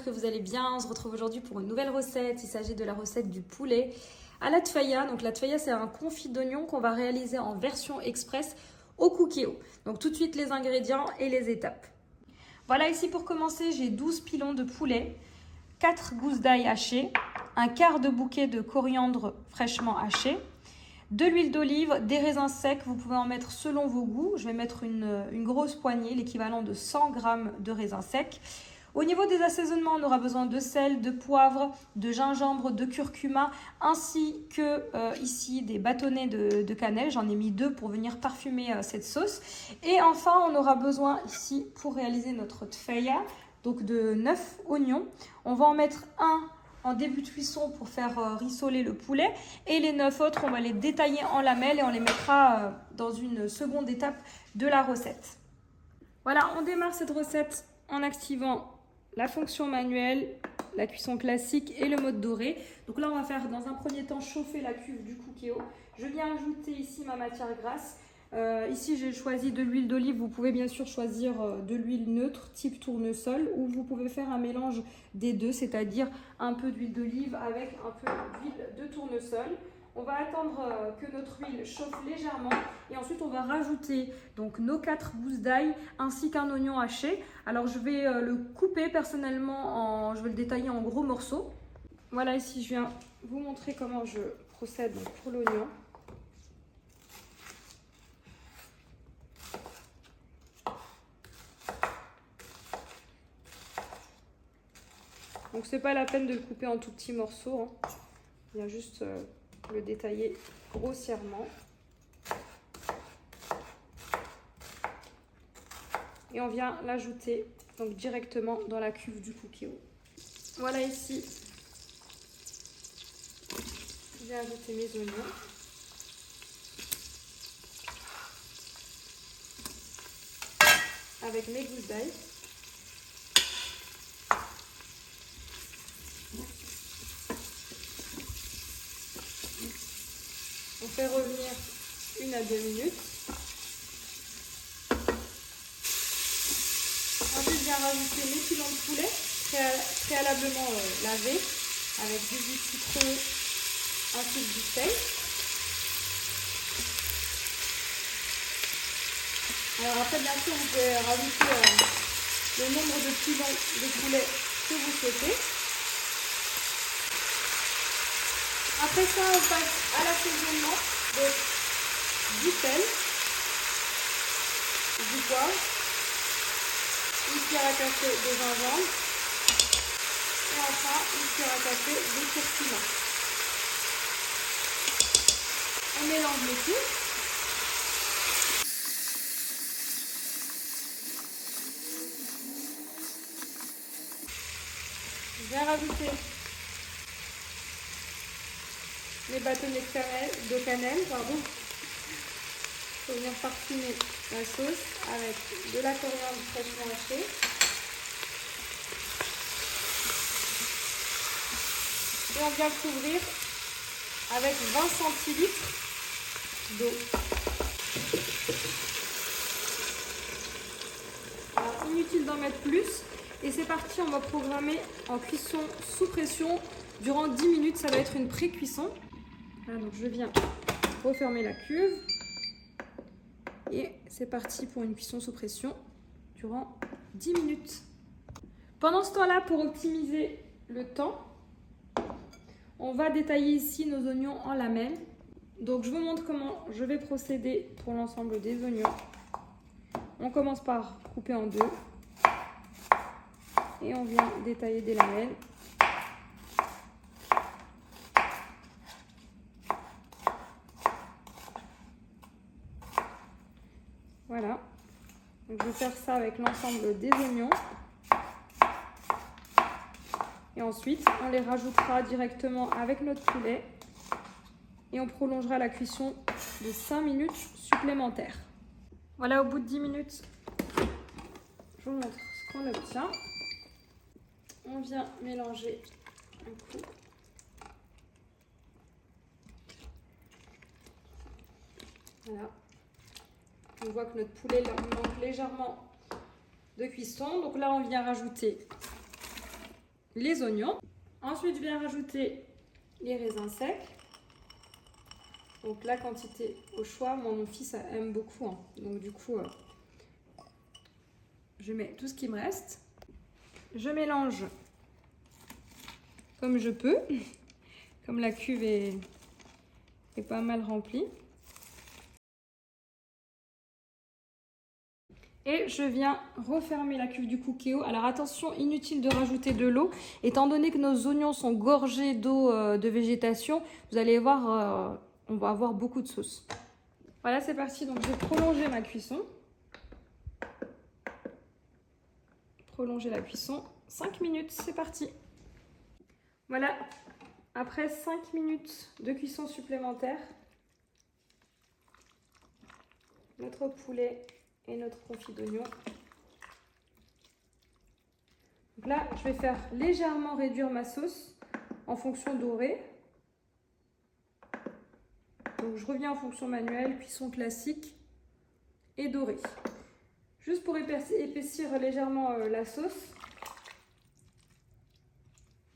j'espère que vous allez bien. On se retrouve aujourd'hui pour une nouvelle recette. Il s'agit de la recette du poulet à la tfaya. Donc la tfaya, c'est un confit d'oignon qu'on va réaliser en version express au cookéo. Donc tout de suite les ingrédients et les étapes. Voilà, ici pour commencer, j'ai 12 pilons de poulet, 4 gousses d'ail hachées, un quart de bouquet de coriandre fraîchement haché, de l'huile d'olive, des raisins secs, vous pouvez en mettre selon vos goûts. Je vais mettre une grosse poignée, l'équivalent de 100 g de raisins secs. Au niveau des assaisonnements, on aura besoin de sel, de poivre, de gingembre, de curcuma, ainsi que ici des bâtonnets de cannelle. J'en ai mis 2 pour venir parfumer cette sauce. Et enfin, on aura besoin ici, pour réaliser notre tfaya, donc de 9 oignons. On va en mettre un en début de cuisson pour faire rissoler le poulet. Et les 9 autres, on va les détailler en lamelles et on les mettra dans une seconde étape de la recette. Voilà, on démarre cette recette en activant la fonction manuelle, la cuisson classique et le mode doré. Donc là, on va faire dans un premier temps chauffer la cuve du cookéo. Je viens ajouter ici ma matière grasse. Ici, j'ai choisi de l'huile d'olive. Vous pouvez bien sûr choisir de l'huile neutre type tournesol ou vous pouvez faire un mélange des deux, c'est-à-dire un peu d'huile d'olive avec un peu d'huile de tournesol. On va attendre que notre huile chauffe légèrement et ensuite on va rajouter donc nos 4 gousses d'ail ainsi qu'un oignon haché. Alors je vais le couper personnellement, je vais le détailler en gros morceaux. Voilà, ici je viens vous montrer comment je procède donc, pour l'oignon. Donc c'est pas la peine de le couper en tout petits morceaux, hein. Il y a juste le détailler grossièrement. Et on vient l'ajouter donc directement dans la cuve du cookéo. Voilà, ici, je vais ajouter mes oignons. Avec mes gousses d'ail. On fait revenir 1 à 2 minutes. Ensuite, je viens rajouter mes pilons de poulet préalablement lavés avec du jus de citron ainsi que du sel. Alors après, bien sûr, vous pouvez rajouter le nombre de pilons de poulet que vous souhaitez. Après ça, on passe à l'assaisonnement, donc du sel, du poivre, une cuillère à café de gingembre et enfin une cuillère à café de curcuma. On mélange le tout. Je vais rajouter les bâtonnets de cannelle, pour venir parfumer la sauce avec de la coriandre fraîchement hachée. Et on vient couvrir avec 20 centilitres d'eau. Alors, inutile d'en mettre plus. Et c'est parti, on va programmer en cuisson sous pression durant 10 minutes. Ça va être une pré-cuisson. Donc je viens refermer la cuve et c'est parti pour une cuisson sous pression durant 10 minutes. Pendant ce temps-là, pour optimiser le temps, on va détailler ici nos oignons en lamelles. Donc je vous montre comment je vais procéder pour l'ensemble des oignons. On commence par couper en 2 et on vient détailler des lamelles. Voilà, donc je vais faire ça avec l'ensemble des oignons. Et ensuite, on les rajoutera directement avec notre poulet. Et on prolongera la cuisson de 5 minutes supplémentaires. Voilà, au bout de 10 minutes, je vous montre ce qu'on obtient. On vient mélanger un coup. Voilà. On voit que notre poulet manque légèrement de cuisson. Donc là, on vient rajouter les oignons. Ensuite, je viens rajouter les raisins secs. Donc la quantité au choix, moi mon fils aime beaucoup, hein. Donc du coup je mets tout ce qui me reste. Je mélange comme je peux, comme la cuve est pas mal remplie. Et je viens refermer la cuve du Cookéo. Alors attention, inutile de rajouter de l'eau. Étant donné que nos oignons sont gorgés d'eau de végétation, vous allez voir, on va avoir beaucoup de sauce. Voilà, c'est parti. Donc je vais prolonger ma cuisson. Prolonger la cuisson. 5 minutes, c'est parti. Voilà, après 5 minutes de cuisson supplémentaire, notre poulet et notre confit d'oignon. Donc là, je vais faire légèrement réduire ma sauce en fonction dorée. Donc je reviens en fonction manuelle, cuisson classique et dorée. Juste pour épaissir légèrement la sauce.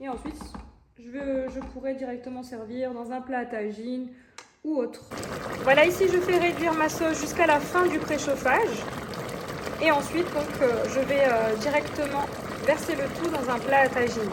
Et ensuite, je pourrais directement servir dans un plat à tagine ou autre. Voilà, ici je fais réduire ma sauce jusqu'à la fin du préchauffage. Et ensuite, donc, je vais directement verser le tout dans un plat à tagine.